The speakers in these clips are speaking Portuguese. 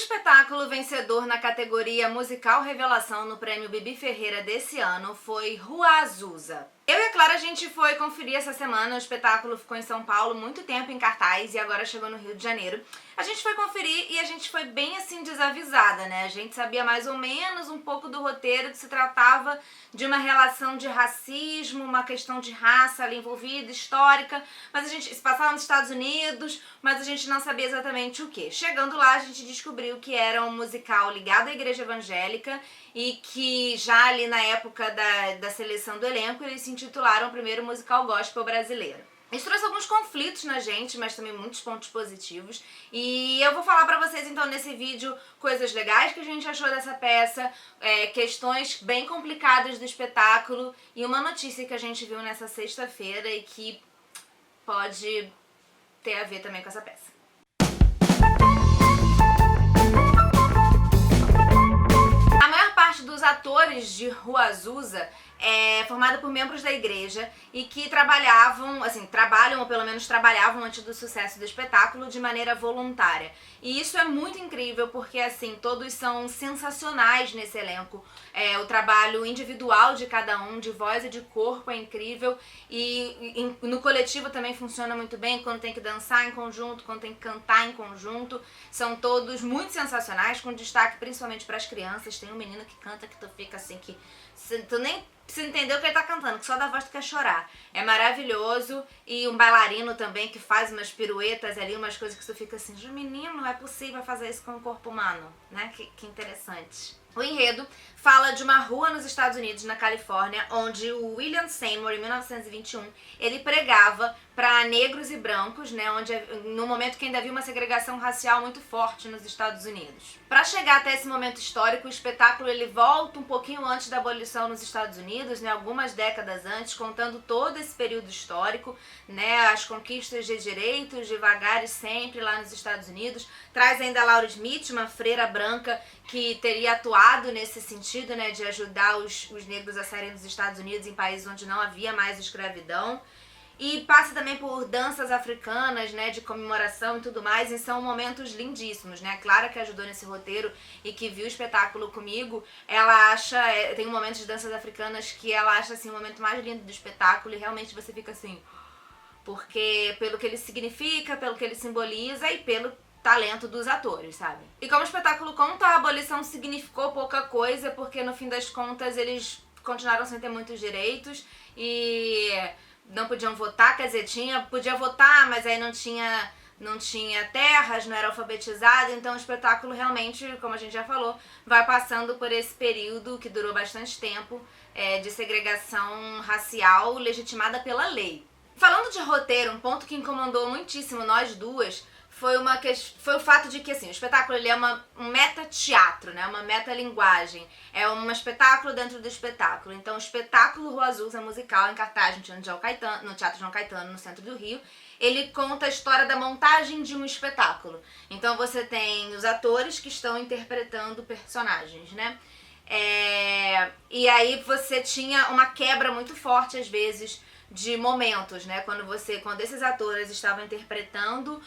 espetáculo vencedor na categoria Musical Revelação no Prêmio Bibi Ferreira desse ano foi Rua Azusa. Eu e a Clara, a gente foi conferir essa semana, o espetáculo ficou em São Paulo muito tempo em cartaz e agora chegou no Rio de Janeiro. A gente foi conferir e a gente foi bem assim desavisada, né? A gente sabia mais ou menos um pouco do roteiro, que se tratava de uma relação de racismo, uma questão de raça ali envolvida, histórica, mas a gente se passava nos Estados Unidos, mas a gente não sabia exatamente o que. Chegando lá, a gente descobriu que era um musical ligado à igreja evangélica e que já ali na época da seleção do elenco eles se intitularam o primeiro musical gospel brasileiro. Isso trouxe alguns conflitos na gente, mas também muitos pontos positivos. E eu vou falar pra vocês então nesse vídeo coisas legais que a gente achou dessa peça, questões bem complicadas do espetáculo e uma notícia que a gente viu nessa sexta-feira e que pode ter a ver também com essa peça. A maior parte dos atores de Rua Azusa é formada por membros da igreja e que trabalham ou pelo menos trabalhavam antes do sucesso do espetáculo de maneira voluntária. E isso é muito incrível porque, assim, todos são sensacionais nesse elenco. O trabalho individual de cada um, de voz e de corpo é incrível e no coletivo também funciona muito bem, quando tem que dançar em conjunto, quando tem que cantar em conjunto. São todos muito sensacionais, com destaque principalmente para as crianças. Tem um menino que canta que tu fica assim que... tu nem precisa entender o que ele tá cantando, que só da voz tu quer chorar. É maravilhoso. E um bailarino também que faz umas piruetas ali, umas coisas que tu fica assim, menino, não é possível fazer isso com o corpo humano, né? Que interessante. O enredo fala de uma rua nos Estados Unidos, na Califórnia, onde o William Seymour, em 1921, ele pregava para negros e brancos, né, no momento que ainda havia uma segregação racial muito forte nos Estados Unidos. Para chegar até esse momento histórico, o espetáculo ele volta um pouquinho antes da abolição nos Estados Unidos, né, algumas décadas antes, contando todo esse período histórico, né, as conquistas de direitos, devagar e sempre lá nos Estados Unidos. Traz ainda a Laura Smith, uma freira branca que teria atuado nesse sentido, né, de ajudar os negros a saírem dos Estados Unidos em países onde não havia mais escravidão. E passa também por danças africanas, né, de comemoração e tudo mais, e são momentos lindíssimos, né? A Clara, que ajudou nesse roteiro e que viu o espetáculo comigo, ela acha, tem um momento de danças africanas que ela acha, assim, o momento mais lindo do espetáculo e realmente você fica assim, porque pelo que ele significa, pelo que ele simboliza e pelo talento dos atores, sabe? E como o espetáculo conta, a abolição significou pouca coisa, porque no fim das contas eles continuaram sem ter muitos direitos e não podiam votar, quer dizer, podia votar, mas aí não tinha terras, não era alfabetizado, então o espetáculo realmente, como a gente já falou, vai passando por esse período que durou bastante tempo de segregação racial legitimada pela lei. Falando de roteiro, um ponto que incomodou muitíssimo nós duas foi o fato de que, assim, o espetáculo ele é um meta-teatro, né? Uma meta-linguagem. É um espetáculo dentro do espetáculo. Então, o espetáculo Rua Azusa musical em cartaz no Teatro João Caetano, no centro do Rio, ele conta a história da montagem de um espetáculo. Então, você tem os atores que estão interpretando personagens, né? E aí você tinha uma quebra muito forte, às vezes, de momentos, né? Quando esses atores estavam interpretando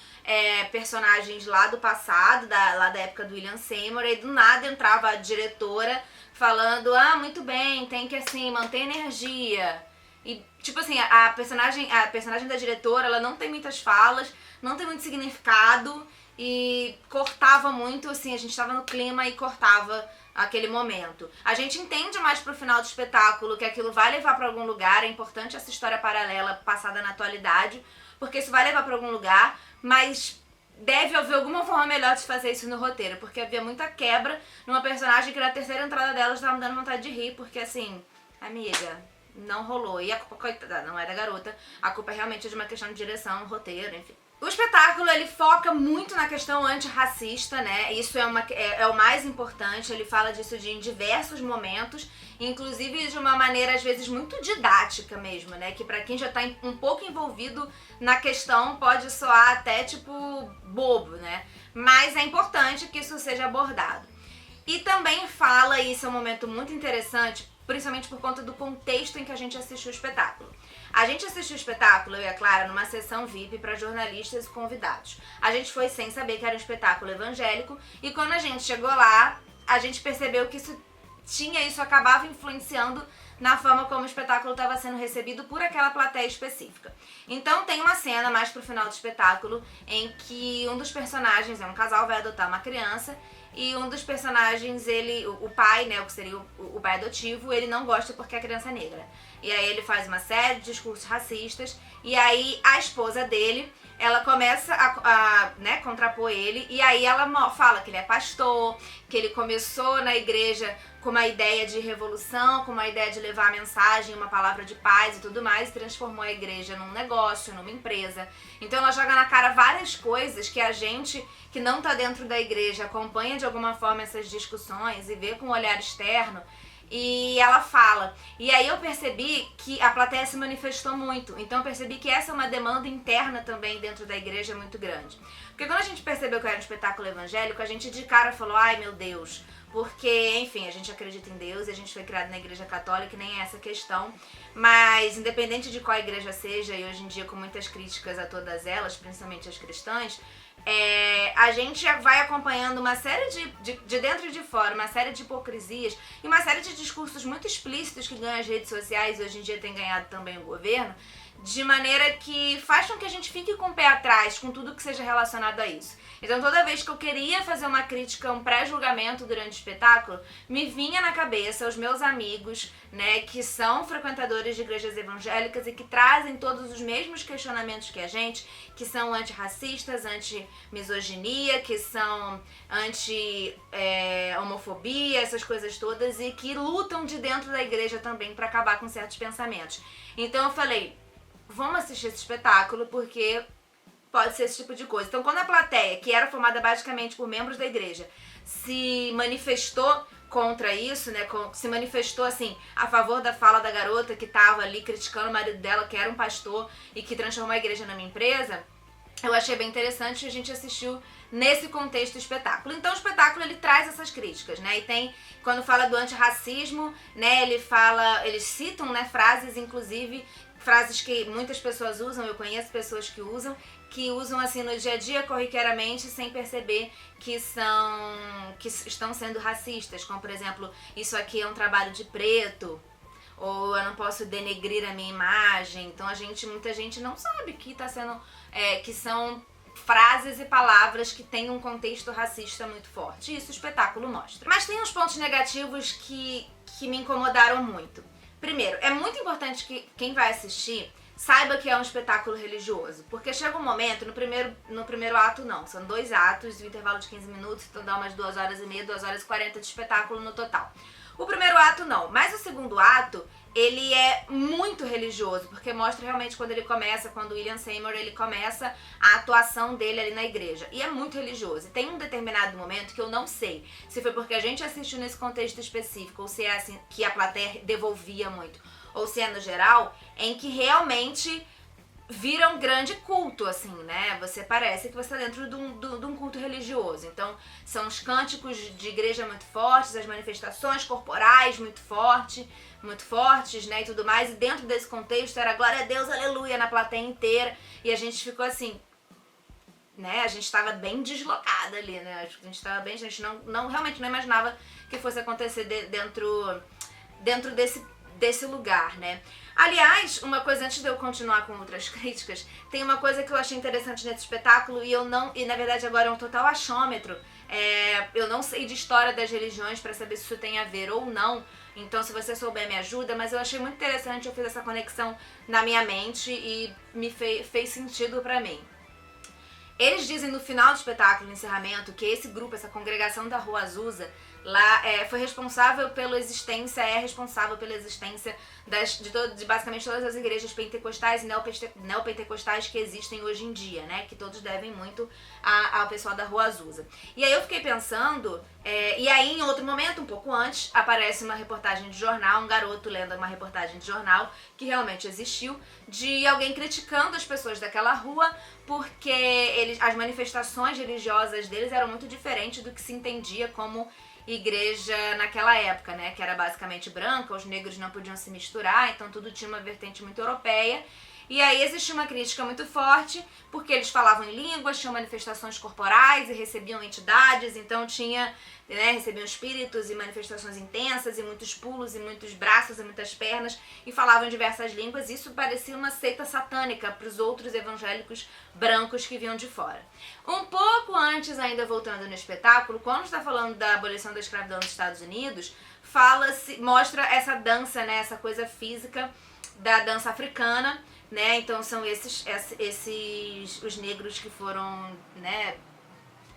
personagens lá do passado, lá da época do William Seymour, e do nada entrava a diretora falando, muito bem, tem que, assim, manter energia. E, tipo assim, a personagem da diretora, ela não tem muitas falas, não tem muito significado, e cortava muito, assim, a gente tava no clima e cortava aquele momento. A gente entende mais pro final do espetáculo que aquilo vai levar pra algum lugar, é importante essa história paralela passada na atualidade, porque isso vai levar pra algum lugar, mas deve haver alguma forma melhor de fazer isso no roteiro, porque havia muita quebra numa personagem que na terceira entrada dela estava me dando vontade de rir, porque assim, amiga, não rolou. E a culpa, coitada, não é da garota, a culpa é realmente de uma questão de direção, roteiro, enfim. O espetáculo, ele foca muito na questão antirracista, né? Isso é o mais importante, ele fala disso em diversos momentos, inclusive de uma maneira, às vezes, muito didática mesmo, né? Que pra quem já tá um pouco envolvido na questão, pode soar até, tipo, bobo, né? Mas é importante que isso seja abordado. E também fala, e isso é um momento muito interessante, principalmente por conta do contexto em que a gente assistiu o espetáculo. A gente assistiu o espetáculo, eu e a Clara, numa sessão VIP para jornalistas e convidados. A gente foi sem saber que era um espetáculo evangélico e quando a gente chegou lá, a gente percebeu que isso acabava influenciando na forma como o espetáculo estava sendo recebido por aquela plateia específica. Então tem uma cena mais pro final do espetáculo em que um dos personagens, um casal, vai adotar uma criança e um dos personagens, o pai, né, o que seria o pai adotivo, ele não gosta porque a criança é negra. E aí ele faz uma série de discursos racistas e aí a esposa dele, ela começa a contrapor ele e aí ela fala que ele é pastor, que ele começou na igreja com uma ideia de revolução, com uma ideia de levar a mensagem, uma palavra de paz e tudo mais, e transformou a igreja num negócio, numa empresa. Então ela joga na cara várias coisas que a gente que não tá dentro da igreja acompanha de alguma forma essas discussões e vê com um olhar externo. E ela fala. E aí eu percebi que a plateia se manifestou muito. Então eu percebi que essa é uma demanda interna também dentro da igreja muito grande. Porque quando a gente percebeu que era um espetáculo evangélico, a gente de cara falou, ai meu Deus, porque, enfim, a gente acredita em Deus e a gente foi criado na igreja católica e nem é essa questão. Mas independente de qual igreja seja, e hoje em dia com muitas críticas a todas elas, principalmente as cristãs, a gente vai acompanhando uma série de dentro e de fora, uma série de hipocrisias e uma série de discursos muito explícitos que ganham as redes sociais e hoje em dia tem ganhado também o governo, de maneira que faz com que a gente fique com o pé atrás com tudo que seja relacionado a isso. Então toda vez que eu queria fazer uma crítica, um pré-julgamento durante o espetáculo, me vinha na cabeça os meus amigos, né, que são frequentadores de igrejas evangélicas e que trazem todos os mesmos questionamentos que a gente, que são antirracistas, anti-misoginia, que são anti-homofobia, essas coisas todas, e que lutam de dentro da igreja também para acabar com certos pensamentos. Então eu falei, vamos assistir esse espetáculo porque pode ser esse tipo de coisa. Então quando a plateia, que era formada basicamente por membros da igreja, se manifestou contra isso, né, se manifestou assim, a favor da fala da garota que tava ali criticando o marido dela, que era um pastor e que transformou a igreja numa empresa, eu achei bem interessante e a gente assistiu nesse contexto do espetáculo. Então o espetáculo ele traz essas críticas, né? E tem, quando fala do antirracismo, né, eles citam, né, frases, inclusive frases que muitas pessoas usam, eu conheço pessoas que usam assim no dia a dia corriqueiramente sem perceber que estão sendo racistas, como por exemplo, isso aqui é um trabalho de preto, ou eu não posso denegrir a minha imagem. Então muita gente não sabe que tá sendo, que são frases e palavras que têm um contexto racista muito forte. Isso o espetáculo mostra. Mas tem uns pontos negativos que me incomodaram muito. Primeiro, é muito importante que quem vai assistir saiba que é um espetáculo religioso, porque chega um momento, no primeiro ato não, são 2 atos, um intervalo de 15 minutos, então dá umas 2 horas e meia, 2 horas e 40 de espetáculo no total. O primeiro ato não, mas o segundo ato, ele é muito religioso, porque mostra realmente quando o William Seymour, ele começa a atuação dele ali na igreja, e é muito religioso. E tem um determinado momento que eu não sei se foi porque a gente assistiu nesse contexto específico, ou se é assim que a plateia devolvia muito, ou se é no geral, em que realmente vira um grande culto, assim, né? Parece que você tá dentro de um culto religioso. Então, são os cânticos de igreja muito fortes, as manifestações corporais muito fortes, né, e tudo mais. E dentro desse contexto era glória a Deus, aleluia, na plateia inteira. E a gente ficou assim, né? A gente tava bem deslocada ali, né? Acho que a gente realmente não imaginava que fosse acontecer dentro desse lugar, né? Aliás, uma coisa, antes de eu continuar com outras críticas, tem uma coisa que eu achei interessante nesse espetáculo e na verdade agora é um total achômetro. Eu não sei de história das religiões pra saber se isso tem a ver ou não, então se você souber me ajuda, mas eu achei muito interessante, eu fiz essa conexão na minha mente e me fez sentido pra mim. Eles dizem no final do espetáculo, no encerramento, que esse grupo, essa congregação da Rua Azusa, lá é responsável pela existência de basicamente todas as igrejas pentecostais e neopentecostais que existem hoje em dia, né? Que todos devem muito ao pessoal da Rua Azusa. E aí eu fiquei pensando, e aí em outro momento, um pouco antes, aparece uma reportagem de jornal, um garoto lendo uma reportagem de jornal, que realmente existiu, de alguém criticando as pessoas daquela rua porque as manifestações religiosas deles eram muito diferentes do que se entendia como igreja naquela época, né? Que era basicamente branca, os negros não podiam se misturar, então tudo tinha uma vertente muito europeia. E aí existia uma crítica muito forte, porque eles falavam em línguas, tinham manifestações corporais e recebiam entidades, então recebiam espíritos e manifestações intensas, e muitos pulos, e muitos braços, e muitas pernas, e falavam em diversas línguas. Isso parecia uma seita satânica para os outros evangélicos brancos que vinham de fora. Um pouco antes, ainda voltando no espetáculo, quando está falando da abolição da escravidão nos Estados Unidos, mostra essa dança, né, essa coisa física da dança africana, né? Então são os negros que foram, né,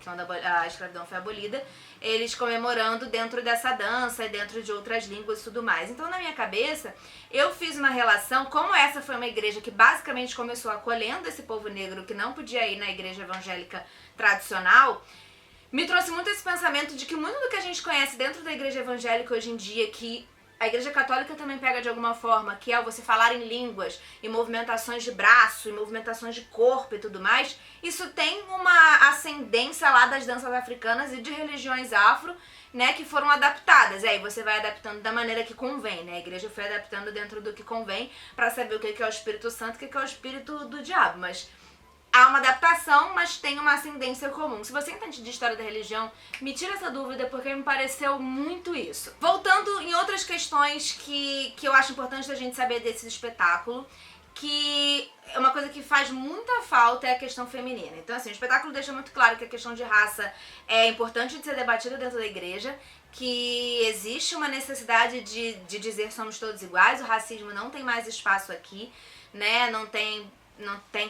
quando a escravidão foi abolida, eles comemorando dentro dessa dança e dentro de outras línguas e tudo mais. Então, na minha cabeça, eu fiz uma relação, como essa foi uma igreja que basicamente começou acolhendo esse povo negro que não podia ir na igreja evangélica tradicional, me trouxe muito esse pensamento de que muito do que a gente conhece dentro da igreja evangélica hoje em dia, que a igreja católica também pega de alguma forma, que é você falar em línguas, e movimentações de braço, e movimentações de corpo e tudo mais, isso tem uma ascendência lá das danças africanas e de religiões afro, né, que foram adaptadas. E aí você vai adaptando da maneira que convém, né? A igreja foi adaptando dentro do que convém para saber o que é o Espírito Santo e o que é o espírito do diabo, mas há uma adaptação, mas tem uma ascendência comum. Se você entende de história da religião, me tira essa dúvida, porque me pareceu muito isso. Voltando em outras questões que eu acho importante da gente saber desse espetáculo, que é uma coisa que faz muita falta, é a questão feminina. Então, assim, o espetáculo deixa muito claro que a questão de raça é importante de ser debatida dentro da igreja, que existe uma necessidade de dizer somos todos iguais, o racismo não tem mais espaço aqui, né, não tem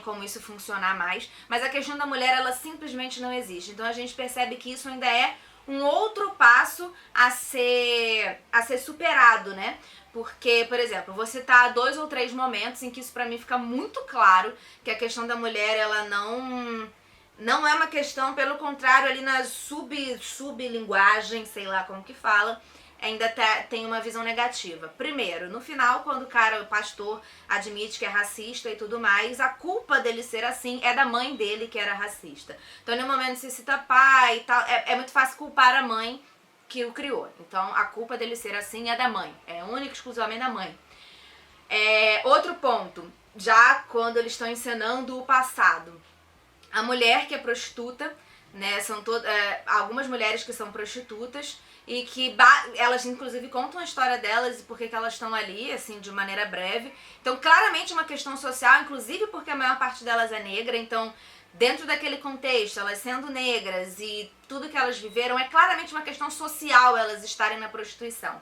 como isso funcionar mais, mas a questão da mulher, ela simplesmente não existe. Então a gente percebe que isso ainda é um outro passo a ser superado, né? Porque, por exemplo, vou citar 2 ou 3 momentos em que isso pra mim fica muito claro, que a questão da mulher, ela não é uma questão, pelo contrário, ali na sublinguagem, sei lá como que fala, ainda tem uma visão negativa. Primeiro, no final, quando o pastor, admite que é racista e tudo mais, a culpa dele ser assim é da mãe dele, que era racista. Então, no momento se cita pai e tal, é muito fácil culpar a mãe que o criou. Então, a culpa dele ser assim é da mãe, é única e exclusivamente da mãe. Outro ponto, já quando eles estão encenando o passado. A mulher que é prostituta, né, são algumas mulheres que são prostitutas, e que elas inclusive contam a história delas e por que elas estão ali, assim, de maneira breve. Então, claramente uma questão social, inclusive porque a maior parte delas é negra, então, dentro daquele contexto, elas sendo negras e tudo que elas viveram, é claramente uma questão social elas estarem na prostituição.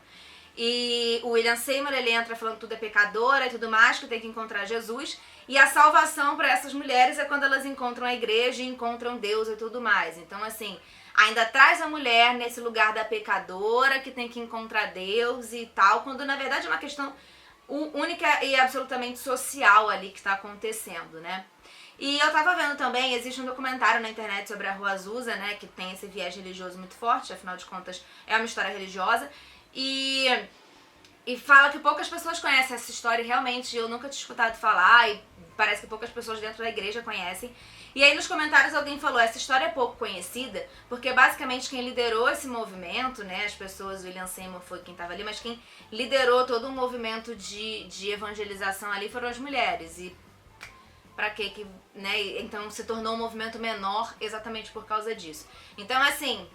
E o William Seymour, ele entra falando que tudo é pecadora e tudo mais, que tem que encontrar Jesus, e a salvação para essas mulheres é quando elas encontram a igreja e encontram Deus e tudo mais. Então, assim, ainda traz a mulher nesse lugar da pecadora, que tem que encontrar Deus e tal, quando na verdade é uma questão única e absolutamente social ali que está acontecendo, né? E eu tava vendo também, existe um documentário na internet sobre a Rua Azusa, né, que tem esse viés religioso muito forte, afinal de contas é uma história religiosa, e fala que poucas pessoas conhecem essa história, e realmente eu nunca tinha escutado falar, e parece que poucas pessoas dentro da igreja conhecem. E aí nos comentários alguém falou, essa história é pouco conhecida, porque basicamente quem liderou esse movimento, né, as pessoas, o William Seymour foi quem estava ali, mas quem liderou todo um movimento de evangelização ali foram as mulheres. E pra quê que, né, então se tornou um movimento menor exatamente por causa disso. Então, assim,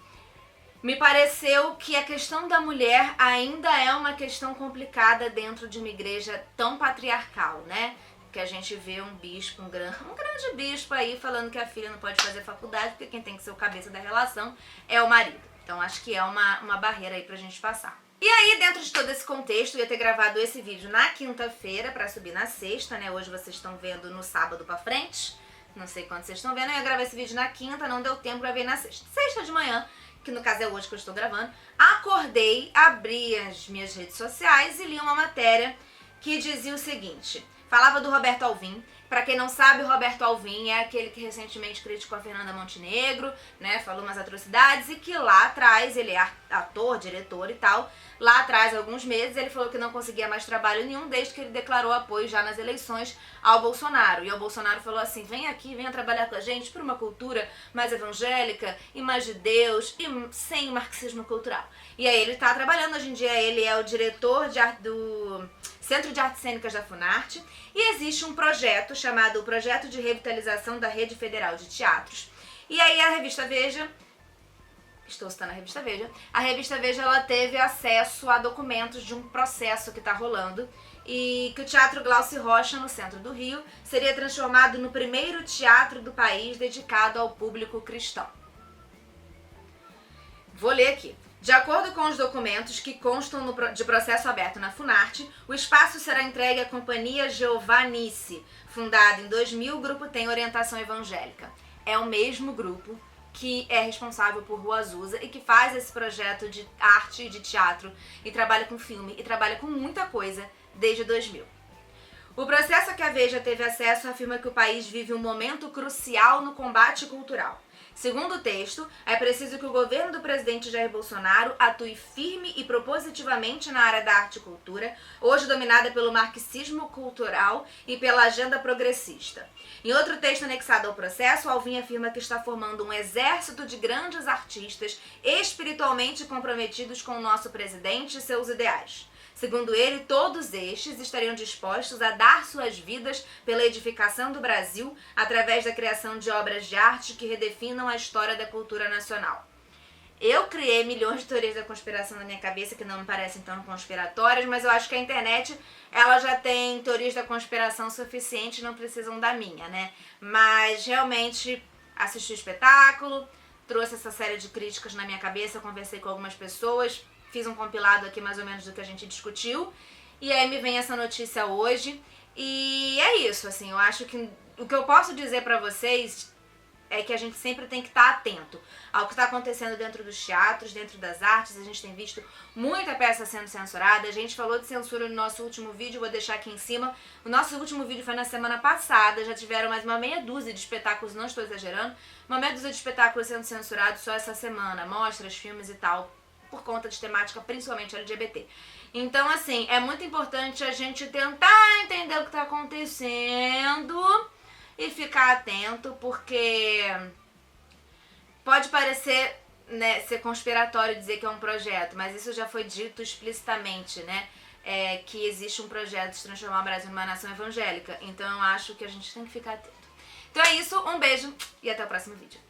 me pareceu que a questão da mulher ainda é uma questão complicada dentro de uma igreja tão patriarcal, né? Que a gente vê um bispo, um grande bispo aí falando que a filha não pode fazer faculdade porque quem tem que ser o cabeça da relação é o marido. Então acho que é uma barreira aí pra gente passar. E aí, dentro de todo esse contexto, eu ia ter gravado esse vídeo na quinta-feira pra subir na sexta, né? Hoje vocês estão vendo no sábado pra frente. Não sei quando vocês estão vendo. Eu ia gravar esse vídeo na quinta, não deu tempo, gravei na sexta. Sexta de manhã, que no caso é hoje que eu estou gravando, acordei, abri as minhas redes sociais e li uma matéria que dizia o seguinte. Falava do Roberto Alvim, Pra quem não sabe, o Roberto Alvim é aquele que recentemente criticou a Fernanda Montenegro, né, falou umas atrocidades, e que lá atrás, ele é ator, diretor e tal, lá atrás, alguns meses, ele falou que não conseguia mais trabalho nenhum desde que ele declarou apoio já nas eleições ao Bolsonaro. E o Bolsonaro falou assim, vem aqui, venha trabalhar com a gente por uma cultura mais evangélica e mais de Deus e sem marxismo cultural. E aí ele tá trabalhando, hoje em dia ele é o diretor de arte do Centro de Artes Cênicas da Funarte, e existe um projeto chamado Projeto de Revitalização da Rede Federal de Teatros. E aí a revista Veja, estou citando a revista Veja, ela teve acesso a documentos de um processo que está rolando, e que o Teatro Glaucio Rocha, no centro do Rio, seria transformado no primeiro teatro do país dedicado ao público cristão. Vou ler aqui. De acordo com os documentos que constam de processo aberto na Funarte, o espaço será entregue à Companhia Jeová Nice, fundada em 2000. O grupo tem orientação evangélica. É o mesmo grupo que é responsável por Rua Azusa e que faz esse projeto de arte e de teatro e trabalha com filme e trabalha com muita coisa desde 2000. O processo a que a Veja teve acesso afirma que o país vive um momento crucial no combate cultural. Segundo o texto, é preciso que o governo do presidente Jair Bolsonaro atue firme e propositivamente na área da arte e cultura, hoje dominada pelo marxismo cultural e pela agenda progressista. Em outro texto anexado ao processo, Alvim afirma que está formando um exército de grandes artistas espiritualmente comprometidos com o nosso presidente e seus ideais. Segundo ele, todos estes estariam dispostos a dar suas vidas pela edificação do Brasil através da criação de obras de arte que redefinam a história da cultura nacional. Eu criei milhões de teorias da conspiração na minha cabeça que não me parecem tão conspiratórias, mas eu acho que a internet ela já tem teorias da conspiração suficientes, não precisam da minha, né? Mas realmente assisti o espetáculo, trouxe essa série de críticas na minha cabeça, conversei com algumas pessoas, fiz um compilado aqui mais ou menos do que a gente discutiu, e aí me vem essa notícia hoje, e é isso, assim, eu acho que o que eu posso dizer pra vocês é que a gente sempre tem que estar atento ao que está acontecendo dentro dos teatros, dentro das artes. A gente tem visto muita peça sendo censurada. A gente falou de censura no nosso último vídeo, vou deixar aqui em cima. O nosso último vídeo foi na semana passada, já tiveram mais uma meia dúzia de espetáculos, não estou exagerando, uma meia dúzia de espetáculos sendo censurados só essa semana, mostras, filmes e tal, por conta de temática principalmente LGBT. Então, assim, é muito importante a gente tentar entender o que está acontecendo e ficar atento, porque pode parecer, né, ser conspiratório dizer que é um projeto, mas isso já foi dito explicitamente, né, que existe um projeto de transformar o Brasil numa nação evangélica. Então eu acho que a gente tem que ficar atento. Então é isso, um beijo e até o próximo vídeo.